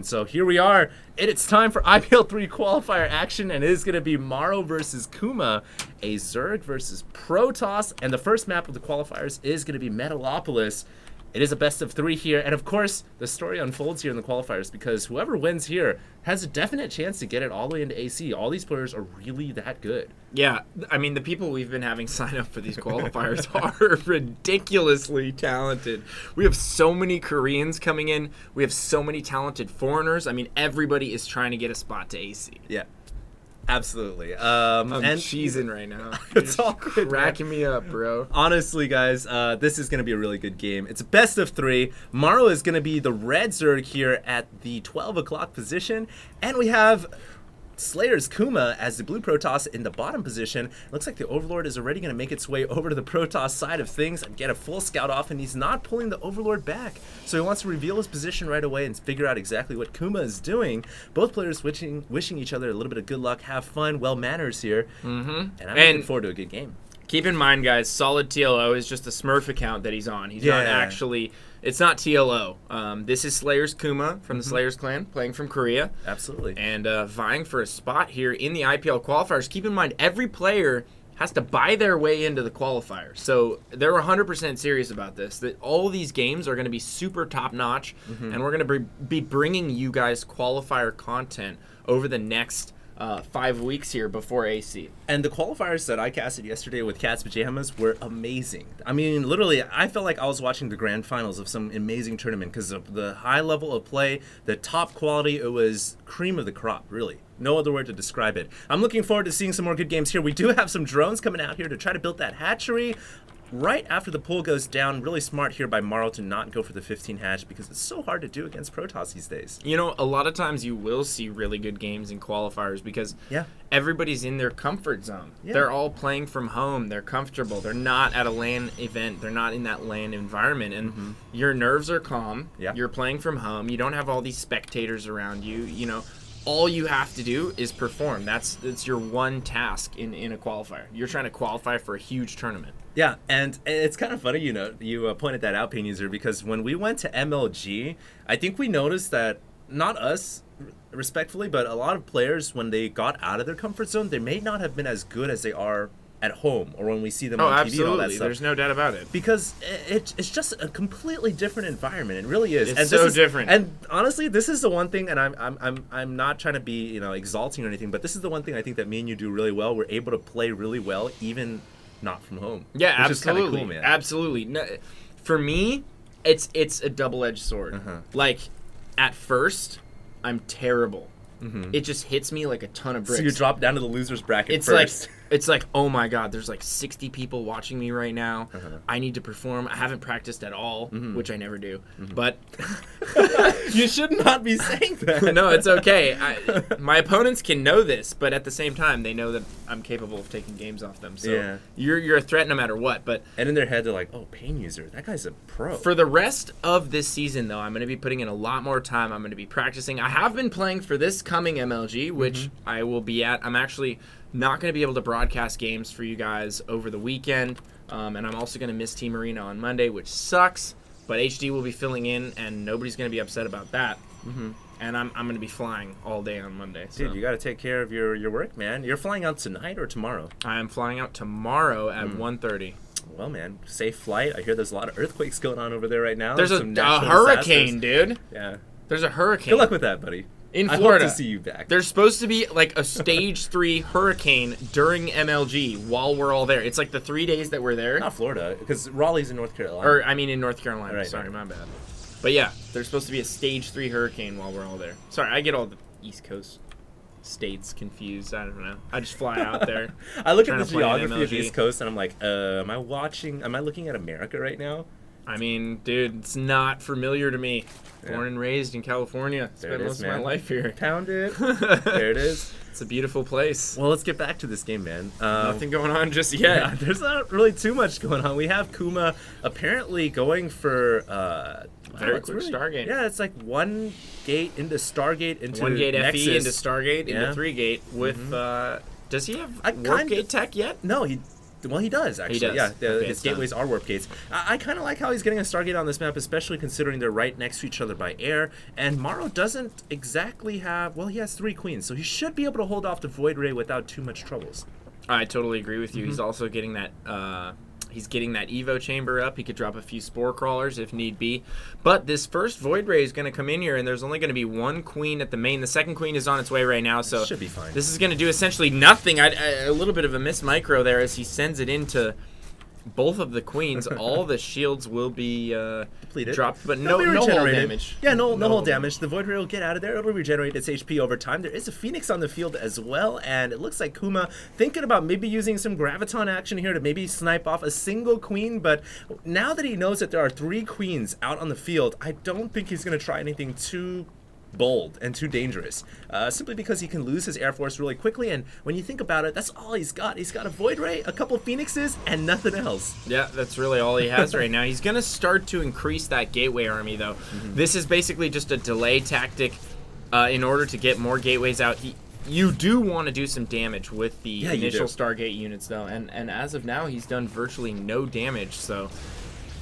And so here we are, and it's time for IPL 3 qualifier action, and it is going to be Morrow versus Kuma, a Zerg versus Protoss, and the first map of the qualifiers is going to be Metalopolis. It is a best of 3 here, and of course, the story unfolds here in the qualifiers because whoever wins here has a definite chance to get it all the way into AC. All these players are really that good. Yeah, I mean, the people we've been having sign up for these qualifiers are ridiculously talented. We have so many Koreans coming in. We have so many talented foreigners. I mean, everybody is trying to get a spot to AC. Yeah. Absolutely. I'm cheesing right now. It's all good, cracking me up, bro. Honestly, guys, this is going to be a really good game. It's a best of 3. Morrow is going to be the red Zerg here at the 12 o'clock position. And we have Slayer's Kuma as the blue Protoss in the bottom position. Looks like the Overlord is already going to make its way over to the Protoss side of things and get a full scout off, and he's not pulling the Overlord back. So he wants to reveal his position right away and figure out exactly what Kuma is doing. Both players wishing each other a little bit of good luck, have fun, well manners here. And I'm looking forward to a good game. Keep in mind, guys, Solid TLO is just a Smurf account that he's on. He's not actually... It's not TLO. This is Slayer's Kuma from the Slayer's clan, playing from Korea. Absolutely. And vying for a spot here in the IPL qualifiers. Keep in mind, every player has to buy their way into the qualifier. So they're 100% serious about this, that all these games are going to be super top-notch, and we're going to be bringing you guys qualifier content over the next 5 weeks here before AC. And the qualifiers that I casted yesterday with Cat's Pajamas were amazing. I mean, literally, I felt like I was watching the grand finals of some amazing tournament because of the high level of play, the top quality. It was cream of the crop, really. No other word to describe it. I'm looking forward to seeing some more good games here. We do have some drones coming out here to try to build that hatchery. Right after the pool goes down, really smart here by Morrow to not go for the 15 hatch because it's so hard to do against Protoss these days. You know, a lot of times you will see really good games in qualifiers because everybody's in their comfort zone. They're all playing from home. They're comfortable. They're not at a LAN event. They're not in that LAN environment. And your nerves are calm. You're playing from home. You don't have all these spectators around you. You know, all you have to do is perform. That's your one task in a qualifier. You're trying to qualify for a huge tournament. Yeah, and it's kind of funny, you know, you pointed that out, Pain User, because when we went to MLG, I think we noticed that, not us, respectfully, but a lot of players, when they got out of their comfort zone, they may not have been as good as they are at home or when we see them on TV and all that stuff. There's no doubt about it. Because it's just a completely different environment. It really is. It's so different. And honestly, this is the one thing, and I'm not trying to be, you know, exalting or anything, but this is the one thing I think that me and you do really well. We're able to play really well, even not from home. Yeah, which absolutely. is kinda cool, man. Absolutely. No, for me, it's a double-edged sword. Like, at first, I'm terrible. It just hits me like a ton of bricks. So you drop down to the loser's bracket first. It's like, oh my god, there's like 60 people watching me right now. I need to perform. I haven't practiced at all, which I never do. But you should not be saying that. No, it's okay. My opponents can know this, but at the same time, they know that I'm capable of taking games off them. So you're a threat no matter what. But and in their head, they're like, oh, Pain User, that guy's a pro. For the rest of this season, though, I'm going to be putting in a lot more time. I'm going to be practicing. I have been playing for this coming MLG, which I will be at. I'm actually not going to be able to broadcast games for you guys over the weekend, and I'm also going to miss Team Arena on Monday, which sucks, but HD will be filling in, and nobody's going to be upset about that. And I'm going to be flying all day on Monday. So. Dude, you got to take care of your work, man. You're flying out tonight or tomorrow? I am flying out tomorrow at 1:30. Well, man, safe flight. I hear there's a lot of earthquakes going on over there right now. There's a hurricane, dude. Yeah. There's a hurricane. Good luck with that, buddy. In Florida. I hope to see you back. There's supposed to be like a stage 3 hurricane during MLG while we're all there. It's like the 3 days that we're there. Not Florida, because Raleigh's in North Carolina. Or, I mean, in North Carolina. Right, Sorry, my bad. But yeah, there's supposed to be a stage 3 hurricane while we're all there. Sorry, I get all the East Coast states confused. I don't know. I just fly out there. I look at the geography of the East Coast and I'm like, am I looking at America right now? I mean, dude, it's not familiar to me. Born and raised in California. Spent most of my life here. Pound it. There it is. It's a beautiful place. Well, let's get back to this game, man. Nothing going on just yet. Yeah, there's not really too much going on. We have Kuma apparently going for very quick Stargate. Yeah, it's like 1 gate into Stargate into 1 gate Nexus. FE into Stargate into 3 gate with. Does he have warp gate tech yet? No, he Well, he does, actually. He does. Yeah, Okay, his gateways are warp gates. I kind of like how he's getting a Stargate on this map, especially considering they're right next to each other by air. And Morrow doesn't exactly have... Well, he has 3 queens, so he should be able to hold off the Void Ray without too much troubles. I totally agree with you. He's also getting that... He's getting that Evo chamber up. He could drop a few Spore Crawlers if need be. But this first Void Ray is going to come in here, and there's only going to be 1 queen at the main. The second queen is on its way right now, so should be fine. This is going to do essentially nothing. A little bit of a miss micro there as he sends it into both of the queens. All the shields will be depleted, dropped, but no whole damage. Yeah, no whole damage. The Void Ray will get out of there. It'll regenerate its HP over time. There is a Phoenix on the field as well, and it looks like Kuma thinking about maybe using some Graviton action here to maybe snipe off a single queen, but now that he knows that there are 3 queens out on the field, I don't think he's going to try anything too bold and too dangerous, simply because he can lose his Air Force really quickly, and when you think about it, that's all he's got. He's got a Void Ray, a couple Phoenixes, and nothing else. Yeah, that's really all he has right now. He's going to start to increase that Gateway army, though. This is basically just a delay tactic in order to get more Gateways out. You do want to do some damage with the initial Stargate units, though, and as of now, he's done virtually no damage, so,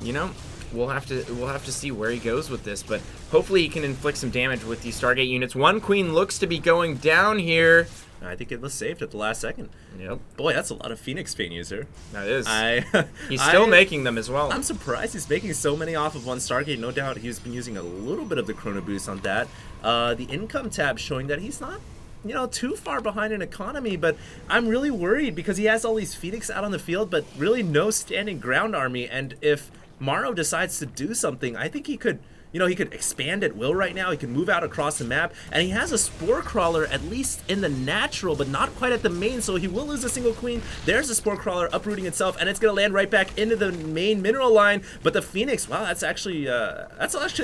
you know... We'll have to see where he goes with this, but hopefully he can inflict some damage with these Stargate units. 1 queen looks to be going down here. I think it was saved at the last second. Yep. Boy, that's a lot of Phoenix Pain user. That is. He's still making them as well. I'm surprised he's making so many off of 1 Stargate. No doubt he's been using a little bit of the Chrono Boost on that. The income tab showing that he's not, you know, too far behind in economy, but I'm really worried because he has all these Phoenix out on the field, but really no standing ground army, and if Morrow decides to do something, I think he could, you know, he could expand at will right now. He can move out across the map, and he has a Spore Crawler at least in the natural, but not quite at the main, so he will lose a single queen. There's a Spore Crawler uprooting itself, and it's going to land right back into the main mineral line, but the Phoenix, wow, that's actually a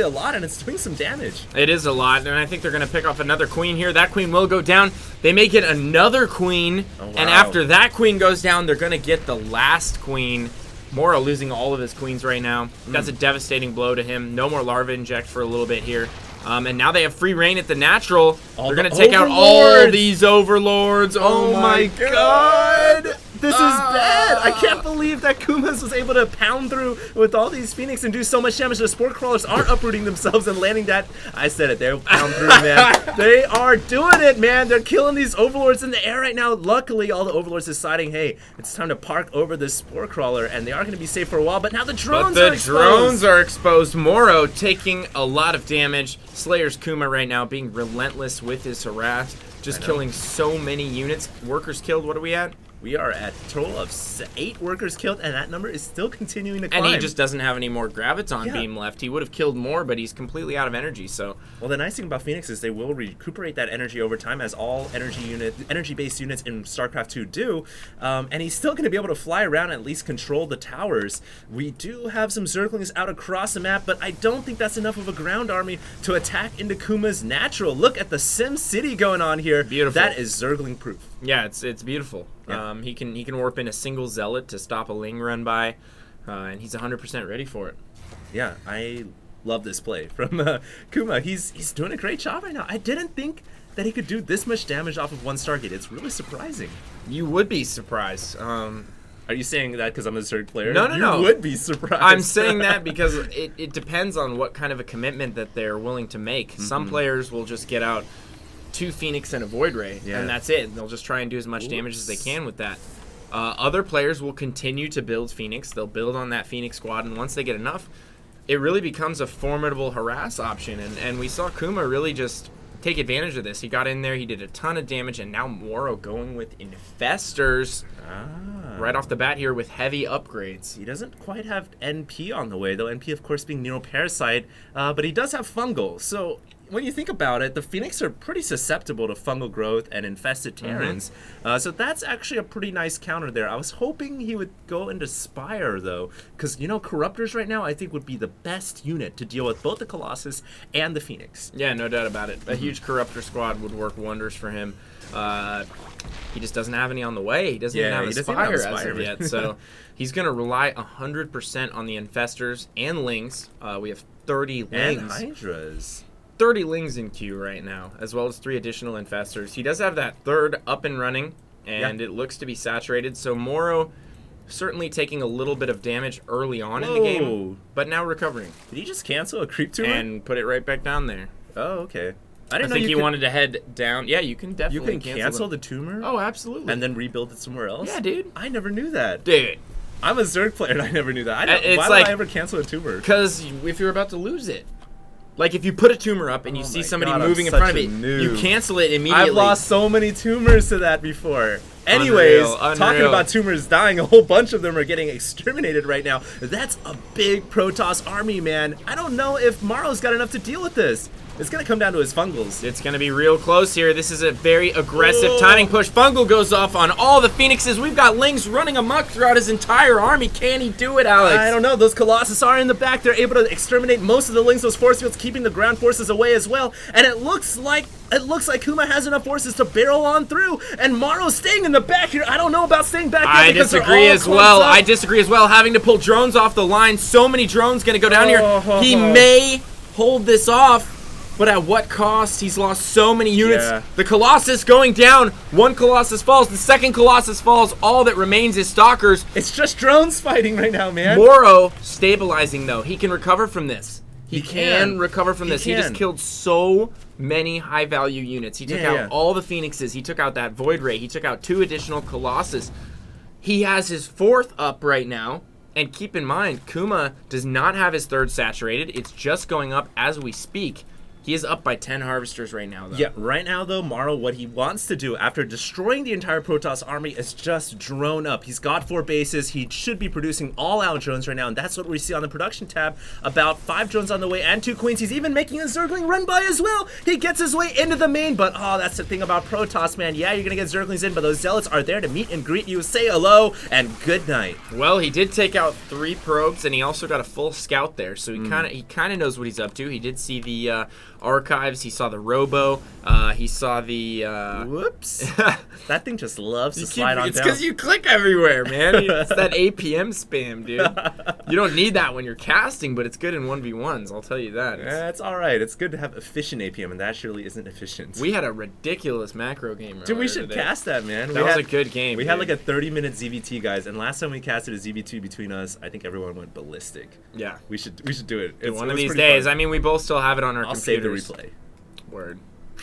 lot, and it's doing some damage. It is a lot, and I think they're going to pick off another queen here. That queen will go down. They may get another queen, and after that queen goes down, they're going to get the last queen. Morrow losing all of his queens right now. That's a devastating blow to him. No more Larva Inject for a little bit here. And now they have free reign at the natural. They're going to take out all these Overlords. Oh my god! This is bad. I can't believe that Kumas was able to pound through with all these Phoenix and do so much damage. The Spore Crawlers aren't uprooting themselves and landing that. I said it. They'll pound through, man. They are doing it, man. They're killing these Overlords in the air right now. Luckily, all the Overlords deciding, hey, it's time to park over this Spore Crawler, and they are going to be safe for a while. But now the drones are exposed. Drones are exposed. Morrow taking a lot of damage. Slayer's Kuma right now being relentless with his harass. Just killing so many units. Workers killed. What are we at? We are at a total of 8 workers killed, and that number is still continuing to climb. And he just doesn't have any more Graviton beam left. He would have killed more, but he's completely out of energy. So, well, the nice thing about Phoenix is they will recuperate that energy over time, as all energy-based units in StarCraft 2 do. And he's still going to be able to fly around and at least control the towers. We do have some Zerglings out across the map, but I don't think that's enough of a ground army to attack into Kuma's natural. Look at the Sim City going on here. Beautiful. That is Zergling proof. Yeah, it's beautiful. Yeah. He can warp in a single Zealot to stop a Ling run by, and he's 100% ready for it. Yeah, I love this play from Kuma. He's doing a great job right now. I didn't think that he could do this much damage off of 1 Stargate. It's really surprising. You would be surprised. Are you saying that because I'm a Zerg player? No. You would be surprised. I'm saying that because it depends on what kind of a commitment that they're willing to make. Some players will just get out 2 Phoenix and a Void Ray, and that's it. They'll just try and do as much damage as they can with that. Other players will continue to build Phoenix. They'll build on that Phoenix squad, and once they get enough, it really becomes a formidable harass option. And we saw Kuma really just take advantage of this. He got in there, he did a ton of damage, and now Morrow going with Infestors right off the bat here with heavy upgrades. He doesn't quite have NP on the way, though. NP, of course, being Neuroparasite, but he does have Fungal. So when you think about it, the Phoenix are pretty susceptible to fungal growth and infested Terrans. So that's actually a pretty nice counter there. I was hoping he would go into Spire, though, because, you know, Corruptors right now I think would be the best unit to deal with both the Colossus and the Phoenix. Yeah, no doubt about it. A huge Corruptor squad would work wonders for him. He just doesn't have any on the way. He doesn't even have a Spire as of yet. So he's going to rely 100% on the Infestors and Lings. We have 30 Lings. And Hydras. 30 Lings in queue right now, as well as 3 additional Infestors. He does have that 3rd up and running, and it looks to be saturated. So Morrow certainly taking a little bit of damage early on in the game, but now recovering. Did he just cancel a creep tumor? And put it right back down there. Oh, okay. I think he wanted to head down. Yeah, you can definitely cancel the tumor? Oh, absolutely. And then rebuild it somewhere else? Yeah, dude. I never knew that. Dude. I'm a Zerg player and I never knew that. Why would I ever cancel a tumor? Because if you're about to lose it. Like, if you put a tumor up and you see somebody moving in front of it, you cancel it immediately. I've lost so many tumors to that before. Anyways, talking about tumors dying, a whole bunch of them are getting exterminated right now. That's a big Protoss army, man. I don't know if Morrow's got enough to deal with this. It's going to come down to his fungals. It's going to be real close here. This is a very aggressive timing push. Fungal goes off on all the Phoenixes. We've got Lings running amok throughout his entire army. Can he do it, Alex? I don't know. Those Colossus are in the back. They're able to exterminate most of the Lings, those force fields, keeping the ground forces away as well. And it looks like Kuma has enough forces to barrel on through. And Morrow's staying in the back here. I don't know about staying back here. I disagree as well. I disagree as well. Having to pull drones off the line. So many drones going to go down here. He may hold this off. But at what cost? He's lost so many units. Yeah. The Colossus going down. One Colossus falls. The second Colossus falls. All that remains is Stalkers. It's just drones fighting right now, man. Morrow stabilizing, though. He can recover from this. He can recover from this. He just killed so many high-value units. He took out all the Phoenixes. He took out that Void Ray. He took out 2 additional Colossus. He has his 4th up right now. And keep in mind, Kuma does not have his 3rd saturated. It's just going up as we speak. He is up by 10 harvesters right now, though. Yeah, right now, though, Morrow, what he wants to do after destroying the entire Protoss army is just drone up. He's got 4 bases. He should be producing all-out drones right now, and that's what we see on the production tab. About 5 drones on the way and 2 queens. He's even making a Zergling run by as well. He gets his way into the main, but that's the thing about Protoss, man. Yeah, you're going to get Zerglings in, but those Zealots are there to meet and greet you, say hello, and good night. Well, he did take out 3 probes, and he also got a full scout there, so he kind of knows what he's up to. He did see the archives. He saw the robo. He saw the whoops. That thing just loves to slide on down. It's because you click everywhere, man. It's that APM spam, dude. You don't need that when you're casting, but it's good in 1v1s, I'll tell you that. Yeah, it's alright. It's good to have efficient APM, and that surely isn't efficient. We had a ridiculous macro game. Dude, we should cast that, man. That was a good game. We had like a 30-minute ZVT, guys, and last time we casted a ZV2 between us, I think everyone went ballistic. Yeah. We should do it. One of these days. Fun. I mean, we both still have it on our computers. Save the replay. Word.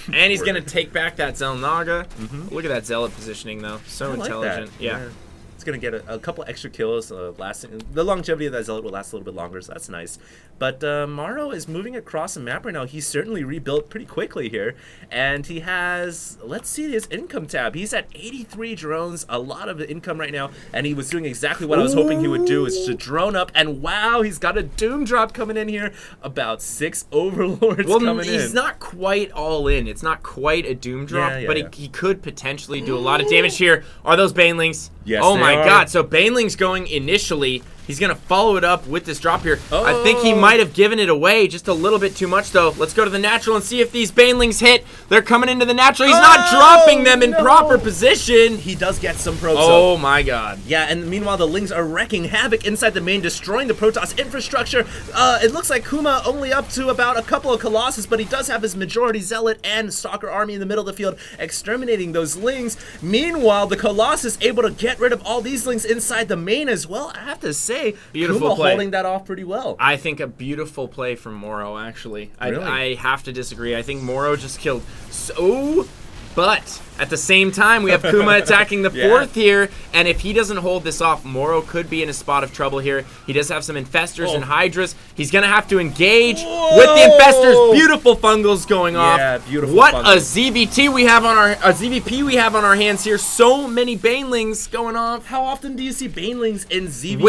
And he's going to take back that Zelnaga. Look at that Zealot positioning, though. So intelligent. Yeah. It's going to get a couple extra kills. The longevity of that Zealot will last a little bit longer, so that's nice. But Morrow is moving across the map right now. He's certainly rebuilt pretty quickly here. And he has, let's see his income tab. He's at 83 drones, a lot of income right now. And he was doing exactly what I was hoping he would do, is to drone up. And wow, he's got a Doom drop coming in here. About 6 Overlords coming in. Well, he's not quite all in. It's not quite a Doom drop, but he could potentially do a lot of damage here. Are those Banelings? Yes, oh my god, so Baneling's going initially. He's going to follow it up with this drop here. I think he might have given it away just a little bit too much, though. Let's go to the natural and see if these Banelings hit. They're coming into the natural. He's not dropping them in proper position. He does get some probes. Oh, my god. Yeah, and meanwhile, the Lings are wrecking havoc inside the main, destroying the Protoss infrastructure. It looks like Kuma only up to about a couple of Colossus, but he does have his majority Zealot and Stalker army in the middle of the field, exterminating those Lings. Meanwhile, the Colossus able to get rid of all these Lings inside the main as well. I have to say, beautiful Kuma play. Holding that off pretty well. I think a beautiful play from Morrow, actually. Really? I have to disagree. I think Morrow just killed so... But at the same time, we have Kuma attacking the 4th here, and if he doesn't hold this off, Morrow could be in a spot of trouble here. He does have some Infestors and Hydras. He's going to have to engage with the Infestors. Beautiful Fungals going off. Yeah, beautiful What fungals. a ZVT we have on our ZVP we have on our hands here. So many Banelings going off. How often do you see Banelings in ZVP?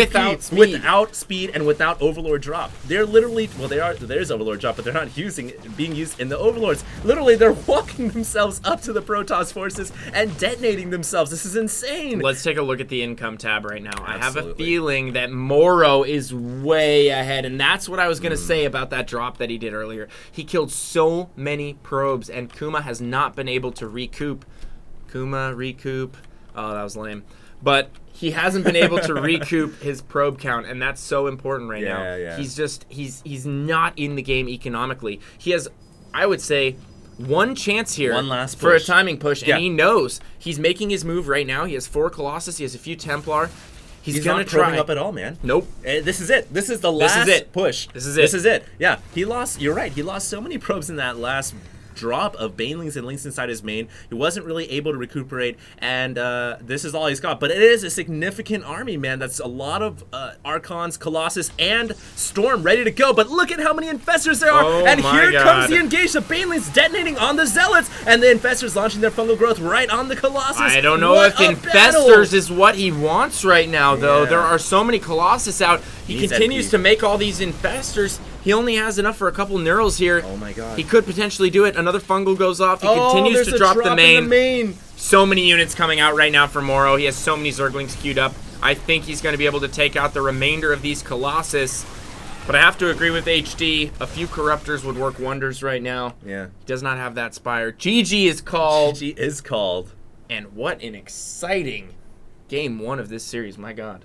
Without speed and without Overlord drop. They're literally, well, there's Overlord drop, but they're not being used in the Overlords. Literally, they're walking themselves up to the Protoss forces and detonating themselves. This is insane. Let's take a look at the income tab right now. Absolutely. I have a feeling that Morrow is way ahead, and that's what I was going to say about that drop that he did earlier. He killed so many probes, and Kuma has not been able to recoup. Recoup. Oh, that was lame. But he hasn't been able to recoup his probe count, and that's so important right now. Yeah. He's not in the game economically. He has, I would say, one chance here for a timing push, and he knows he's making his move right now. He has 4 Colossus, he has a few Templar. He's not probing up at all, man. Nope. This is it. This is the last push. This is it. This is it. Yeah, he lost. You're right. He lost so many probes in that last drop of banelings and links inside his main. He wasn't really able to recuperate, and this is all he's got. But it is a significant army, man. That's a lot of Archons, Colossus, and Storm ready to go. But look at how many Infestors there are. Oh and my here God. comes the engage. The banelings detonating on the Zealots, and the Infestors launching their fungal growth right on the Colossus. I don't know if Infestors is what he wants right now, though. Yeah. There are so many Colossus out. He continues to make all these Infestors. He only has enough for a couple Neurals here. Oh my God. He could potentially do it. Another fungal goes off. He continues to drop the main. So many units coming out right now for Morrow. He has so many Zerglings queued up. I think he's going to be able to take out the remainder of these Colossus. But I have to agree with HD. A few Corruptors would work wonders right now. Yeah. He does not have that Spire. GG is called. GG is called. And what an exciting game 1 of this series. My God.